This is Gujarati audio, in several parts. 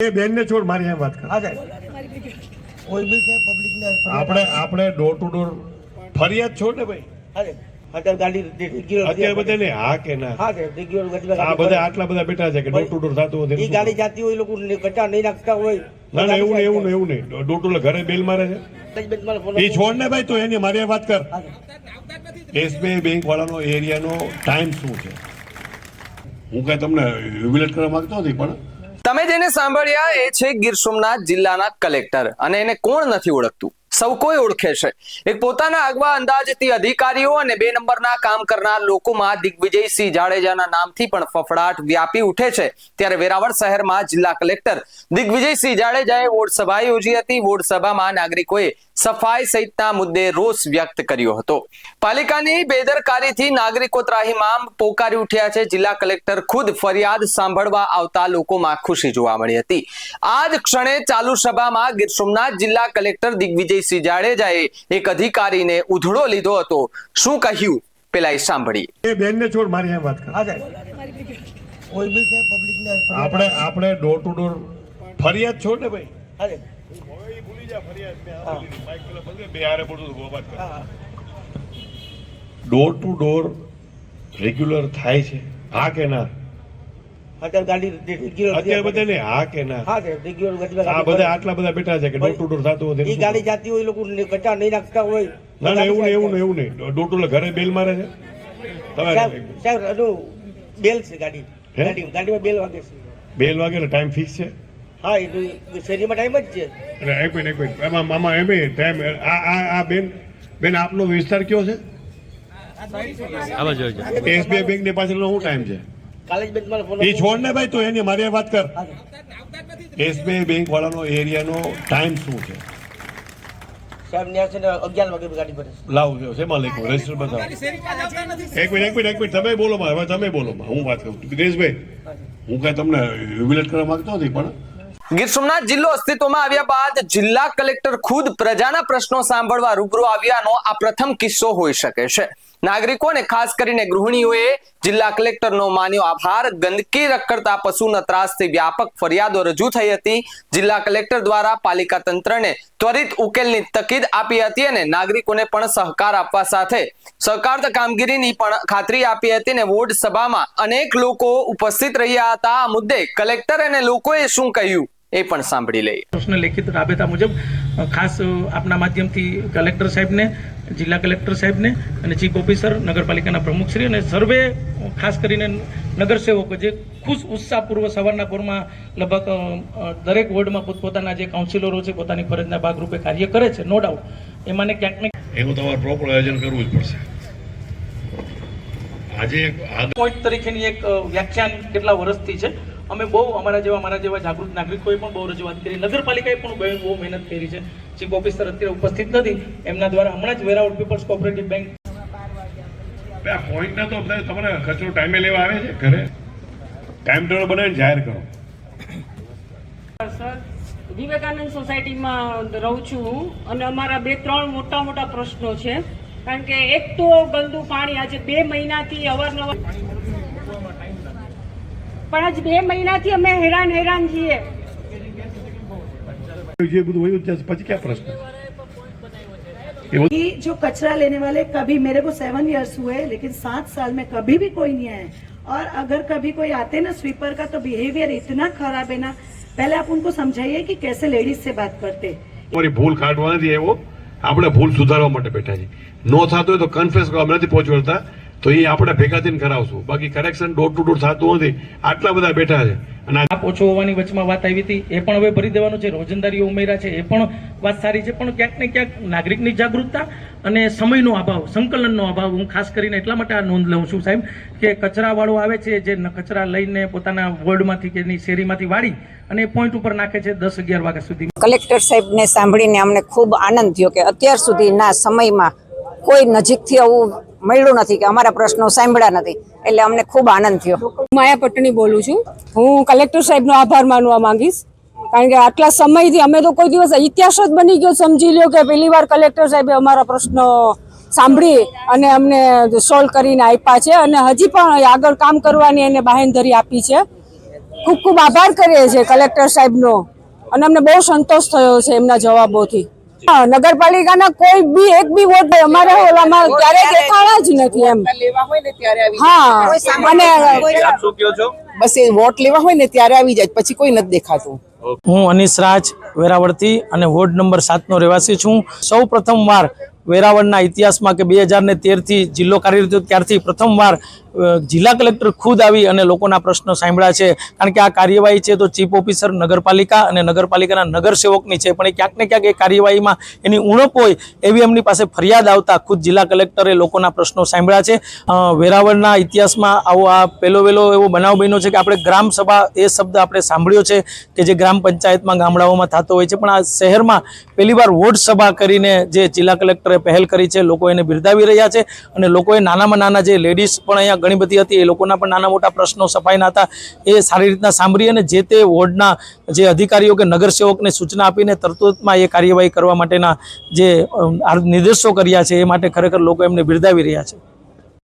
એ બેન ને છોડ મારી વાત કર. હા સાહેબ, કોઈ બી છે પબ્લિક ને આપણે ડોર ટુ ડોર ફરિયાદ છોડ ને ભાઈ. હા સાહેબ, અત્યારે ગાડી અત્યારે બધા ને હા કે ના હા સાહેબ, રેગ્યુલર આ બધા આટલા બધા બેઠા છે કે ડોર ટુ ડોર થતું હોય એ ગાડી જાતી હોય, લોકો કચરા નહીં નાખતા હોય. ના ના એવું નહીં ડોર ટુ ડોર ઘરે બેલ મારે છે એ છોડ ને ભાઈ. તો એની મારી વાત કર. એસબીઆઈ બેંક વાળાનો એરિયાનો ટાઈમ શું છે? હું કઈ તમને યુબિલેટ કરવા માંગતો નથી, પણ તમે જેને સાંભળ્યા એ છે ગીર સોમનાથ જિલ્લાના કલેક્ટર, અને એને કોણ નથી ઓળખતું? સૌ કોઈ ઓળખે છે. એક પોતાના આગવા અંદાજથી અધિકારીઓ અને 2 નંબરના કામ કરનાર લોકોમાં દિગ્વિજયસિંહ જાડેજાના નામથી પણ ફફડાટ વ્યાપી ઉઠે છે. ત્યારે વેરાવળ શહેરમાં જિલ્લા કલેક્ટર દિગ્વિજયસિંહ જાડેજાએ વોર્ડ સભા યોજી હતી. વોર્ડ સભામાં નાગરિકોએ સફાઈ સહિતના મુદ્દે રોષ વ્યક્ત કર્યો હતો. પાલિકાની બેદરકારીથી નાગરિકો ત્રાહિમામ પોકારી ઉઠ્યા છે. જિલ્લા કલેક્ટર ખુદ ફરિયાદ સાંભળવા આવતા લોકોમાં ખુશી જોવા મળી હતી. આ જ ક્ષણે ચાલુ સભામાં ગીર સોમનાથ જિલ્લા કલેક્ટર દિગ્વિજયસિંહ જાડેજાએ એક અધિકારીને ઉધડો લીધો હતો. શું કહ્યું પેલા એ સાંભળીએ. એ બેન ને છોડ મારી વાત કર. હા સાહેબ, કોઈ બી છે પબ્લિક ને આપણે ડોર ટુ ડોર ફરિયાદ છોડ ને ભાઈ. હા સાહેબ, ડોર ટુ ડોર રેગ્યુલર થાય છે હા કે ના? અત્યારે ગાડી અત્યારે બધા ને હા કે ના? હા સાહેબ, રેગ્યુલર આ બધા આટલા બધા બેઠા છે કે ડોર ટુ ડોર થતું હોય એ ગાડી જાતી હોય, લોકો કચરા નહીં નાખતા હોય. ના ના એવું નહીં ડોર ટુ ડોર ઘરે બેલ મારે છે સાહેબ, બેલ છે ગાડીમાં બેલ વાગે છે. બેલ વાગે ટાઈમ ફિક્સ છે? હા, એ શેરીમાં ટાઈમ જ છે. એટલે એક મિનિટ એમાં મામા એમ ટાઈમ આ બેન આપનો વિસ્તાર કયો છે? એસબીઆઈ બેંક ની પાછળનો શું ટાઈમ છે? કાલેજ બેંકમાં ફોન એ છોડ ને ભાઈ. તો એની મારી વાત કર. એસબીઆઈ બેંક વાળાનો એરિયાનો ટાઈમ શું છે? સાહેબ ન્યા છે ને 11 વાગે ગાડી ભરે છે. લાવ શેમાં લખ્યું? રજિસ્ટર બતાવો. એક મિનિટ તમે બોલો માં. હવે તમે બોલો માં, હું વાત કરું. દિનેશભાઈ, હું કઈ તમને યુબિલેટ કરવા માંગતો નથી, પણ ગીર સોમનાથ જિલ્લો અસ્તિત્વમાં આવ્યા બાદ જિલ્લા કલેક્ટર ખુદ પ્રજાના પ્રશ્નો સાંભળવા રૂબરૂ આવ્યાનો આ પ્રથમ કિસ્સો હોઈ શકે છે. નાગરિકોને ખાસ કરીને ગૃહિણીઓએ જિલ્લા કલેક્ટરનો માન્યો આભાર. ગંદકી રખડતા પશુના ત્રાસથી વ્યાપક ફરિયાદો રજૂ થઈ હતી. જિલ્લા કલેક્ટર દ્વારા પાલિકા તંત્રને ત્વરિત ઉકેલની તકીદ આપી હતી અને નાગરિકોને પણ સહકાર આપવા સાથે સહકાર કામગીરીની પણ ખાતરી આપી હતી. અને વોર્ડ સભામાં અનેક લોકો ઉપસ્થિત રહ્યા હતા. આ મુદ્દે કલેક્ટર અને લોકોએ શું કહ્યું એ પણ સાંભળી લઈએ. પ્રશ્ન લેખિત રાબેતા મુજબ ખાસ આપના માધ્યમથી કલેક્ટર સાહેબને, જિલ્લા કલેક્ટર સાહેબને અને ચીફ ઓફિસર, નગરપાલિકાના પ્રમુખશ્રી અને સર્વે ખાસ કરીને નગરસેવકો જે ખુશ ઉત્સાહપૂર્વક સવારના પોરમાં લગભગ દરેક વોર્ડમાં પોતપોતાના જે કાઉન્સિલરો છે પોતાની ફરજના ભાગરૂપે કાર્ય કરે છે, નો ડાઉટ એમાંને ક્યાંક ને એવું તમારે પ્રોપર આયોજન કરવું જ પડશે. આજે પોઈન્ટ તરીકેની એક વ્યાખ્યાન કેટલા વર્ષથી છે. અમે બહુ મારા જેવા જાગૃત નાગરિકોએ પણ બહુ રજૂઆત કરી, નગરપાલિકાએ પણ બહુ મહેનત કરી છે. ચીફ ઓફિસર અત્યારે ઉપસ્થિત નથી, એમના દ્વારા હમણાં જ વેરાવળ પીપલ્સ કોઓપરેટિવ બેંક આ પોઈન્ટના તો બધા તમારે કચરો ટાઈમે લેવા આવે છે ઘરે? ટાઈમ ટેબલ બનાવીને જાહેર કરો. સર, વિવેકાનંદ સોસાયટીમાં રહું છું હું, અને અમારા 2-3 મોટા પ્રશ્નો છે. કારણ કે એક તો ગંદુ પાણી, આજે 2 મહિનાથી અવારનવાર, પણ આજ 2 મહિનાથી અમે હેરાન છીએ. જે બધું હોય પછી क्या प्रश्न? कि जो कचरा लेने वाले, कभी मेरे को 7 इयर्स हुए लेकिन 7 साल में कभी भी कोई नहीं आया. और अगर कभी कोई आते ना स्वीपर का, तो बिहेवियर इतना खराब है ना. पहले आप उनको समझाइए कि कैसे लेडीज से बात करते. તમારી ભૂલ કાઢવા નથી એવો, આપણે ભૂલ સુધારવા માટે બેઠા છીએ. નો થતો હોય તો કન્ફેસ કરવા નથી પહોંચવડતા, તો એ આપણે ભેગા થઈને કરાવશું. બાકી કરેક્શન ડોર ટુ ડોર થતું નથી. આટલા બધા બેઠા છે અને આપ ઓછો હોવાની વચમાં વાત આવી હતી, એ પણ હવે ભરી દેવાનું છે. રોજંદારીઓ ઉમેર્યા છે, એ પણ વાત સારી છે. પણ ક્યાંક ને ક્યાંક નાગરિકની જાગૃતતા અને સમયનો અભાવ, સંકલનનો અભાવ, હું ખાસ કરીને એટલા માટે આ નોંધ લઉં છું સાહેબ, કે કચરાવાળો આવે છે જે કચરા લઈને પોતાના વોર્ડમાંથી કે એની શેરીમાંથી વાળી અને પોઈન્ટ ઉપર નાખે છે 10-11 વાગ્યા સુધી. કલેક્ટર સાહેબને સાંભળીને અમને ખૂબ આનંદ થયો કે અત્યાર સુધીના સમયમાં કોઈ નજીકથી આવું મળ્યું નથી કે અમારા પ્રશ્નો સાંભળ્યા નથી. એટલે અમને ખૂબ આનંદ થયો. માયા પટણી બોલું છું. હું કલેક્ટર સાહેબનો આભાર માનવા માંગીશ, કારણ કે આટલા સમયથી અમે તો કોઈ દિવસ ઇતિહાસ જ બની ગયો સમજી લ્યો કે પહેલી વાર કલેક્ટર સાહેબે અમારા પ્રશ્નો સાંભળી અને અમને સોલ્વ કરીને આપ્યા છે, અને હજી પણ આગળ કામ કરવાની એને બાહેંધરી આપી છે. ખૂબ ખૂબ આભાર કરીએ છીએ કલેક્ટર સાહેબનો અને અમને બહુ સંતોષ થયો છે એમના જવાબોથી. હા, નગરપાલિકાના કોઈ બી એક બી વોટ અમારે ઓલામાં ક્યારેય દેખાણા જ નથી એમ. હા, અને આપ શું કહો છો? બસ એ વોટ લેવા હોય ને ત્યારે આવી જાય, પછી કોઈ નથી દેખાતું. હું અનીસ રાજ વેરાવળથી અને વોર્ડ નંબર 7 નો રહેવાસી છું. સૌ પ્રથમવાર વેરાવળના ઇતિહાસમાં કે 2013 થી જિલ્લો કાર્યરત થયો ત્યારથી પ્રથમવાર જિલ્લા કલેક્ટર ખુદ આવી અને લોકોના પ્રશ્નો સાંભળ્યા છે. કારણ કે આ કાર્યવાહી છે તો ચીફ ઓફિસર નગરપાલિકા અને નગરપાલિકાના નગરસેવકની છે, પણ એ ક્યાંક ને ક્યાંક એ કાર્યવાહીમાં એની ઉણપ હોય એવી એમની પાસે ફરિયાદ આવતા ખુદ જિલ્લા કલેક્ટરે લોકોના પ્રશ્નો સાંભળ્યા છે. વેરાવળના ઇતિહાસમાં આવો આ પહેલો એવો બનાવ બન્યો છે કે આપણે ગ્રામ સભા એ શબ્દ આપણે સાંભળ્યો છે કે જે ગ્રામ પંચાયતમાં ગામડાઓમાં થતો હોય છે, પણ આ શહેરમાં પહેલીવાર વોર્ડ સભા કરીને જે જિલ્લા કલેક્ટરે પહેલ કરી છે, લોકો એને બિરદાવી રહ્યા છે. અને લોકોએ નાનામાં નાના જે લેડીઝ પણ અહીંયા ઘણી બધી હતી, એ લોકોના પણ નાના મોટા પ્રશ્નો સફાઈના હતા, એ સારી રીતના સાંભળી અને જે તે વોર્ડના જે અધિકારીઓ કે નગરસેવકને સૂચના આપીને તરતમાં એ કાર્યવાહી કરવા માટેના જે નિર્દેશો કર્યા છે એ માટે ખરેખર લોકો એમને બિરદાવી રહ્યા છે.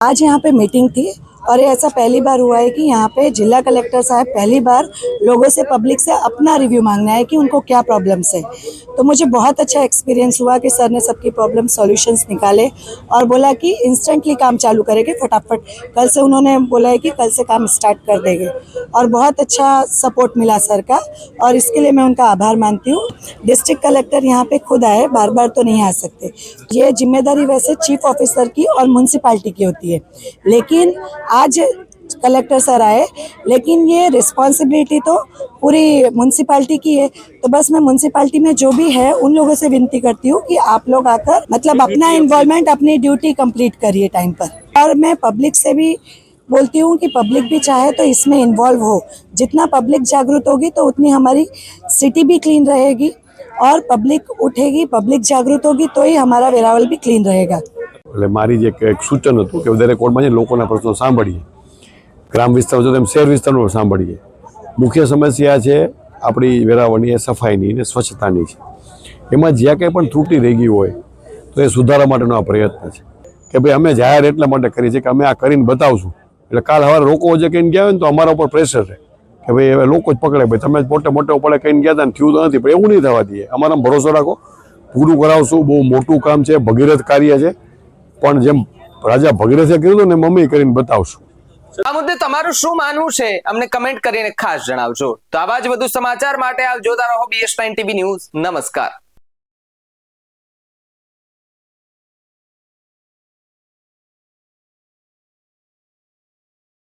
आज यहाँ पे मीटिंग थी और ये ऐसा पहली बार हुआ है कि यहाँ पे जिला कलेक्टर साहब पहली बार लोगों से, पब्लिक से अपना रिव्यू मांगना है कि उनको क्या प्रॉब्लम्स है. तो मुझे बहुत अच्छा एक्सपीरियंस हुआ कि सर ने सबकी प्रॉब्लम सॉल्यूशंस निकाले और बोला कि इंस्टेंटली काम चालू करेंगे फटाफट. कल से उन्होंने बोला है कि कल से काम स्टार्ट कर देंगे और बहुत अच्छा सपोर्ट मिला सर का और इसके लिए मैं उनका आभार मानती हूँ. डिस्ट्रिक्ट कलेक्टर यहाँ पे खुद आए, बार बार तो नहीं आ सकते. ये जिम्मेदारी वैसे चीफ ऑफिसर की और म्यूनसिपाल्टी की होती है, लेकिन आज कलेक्टर सर आए, लेकिन ये रिस्पॉन्सिबिलिटी तो पूरी म्यूनसिपाल्टी की है. तो बस मैं म्यूनसिपाल्टी में जो भी है उन लोगों से विनती करती हूँ कि आप लोग आकर मतलब अपना इन्वॉल्वमेंट, अपनी ड्यूटी कंप्लीट करिए टाइम पर. और मैं पब्लिक से भी बोलती हूँ कि पब्लिक भी चाहे तो इसमें इन्वॉल्व हो. जितना पब्लिक जागरूक होगी तो उतनी हमारी सिटी भी क्लीन रहेगी और पब्लिक उठेगी, पब्लिक जागरूक होगी तो ही हमारा वेरावल भी क्लीन रहेगा. એટલે મારી જે એક સૂચન હતું કે દરેક વોર્ડમાં જઈને લોકોના પ્રશ્નો સાંભળીએ, ગ્રામ વિસ્તારમાં જો તેમ શહેર વિસ્તારમાં સાંભળીએ. મુખ્ય સમસ્યા છે આપણી વેરાવળની એ સફાઈની ને સ્વચ્છતાની છે. એમાં જ્યાં કંઈ પણ ત્રુટિ રહી ગઈ હોય તો એ સુધારવા માટેનો આ પ્રયત્ન છે કે ભાઈ અમે જાહેર એટલા માટે કરીએ છીએ કે અમે આ કરીને બતાવશું. એટલે કાલ સવારે લોકો જે કહીને ગયા હોય ને તો અમારા ઉપર પ્રેશર રહે કે ભાઈ હવે લોકો જ પકડે, ભાઈ તમે મોટે પડે કહીને ગયા હતા ને થયું તો નથી, પણ એવું નહીં થવા દઈએ. અમારા ભરોસો રાખો, પૂરું કરાવશું. બહુ મોટું કામ છે, ભગીરથ કાર્ય છે, પણ જેમ રાજા ભગીરથે કર્યું હતું ને મમ્મી કરીને બતાવશું. આ મુદ્દે તમારું શું માનવું છે અમને કમેન્ટ કરીને ખાસ જણાવજો. તો આવા જ વધુ સમાચાર માટે આપ જોતા રહો BS9 TV ન્યૂઝ. નમસ્કાર.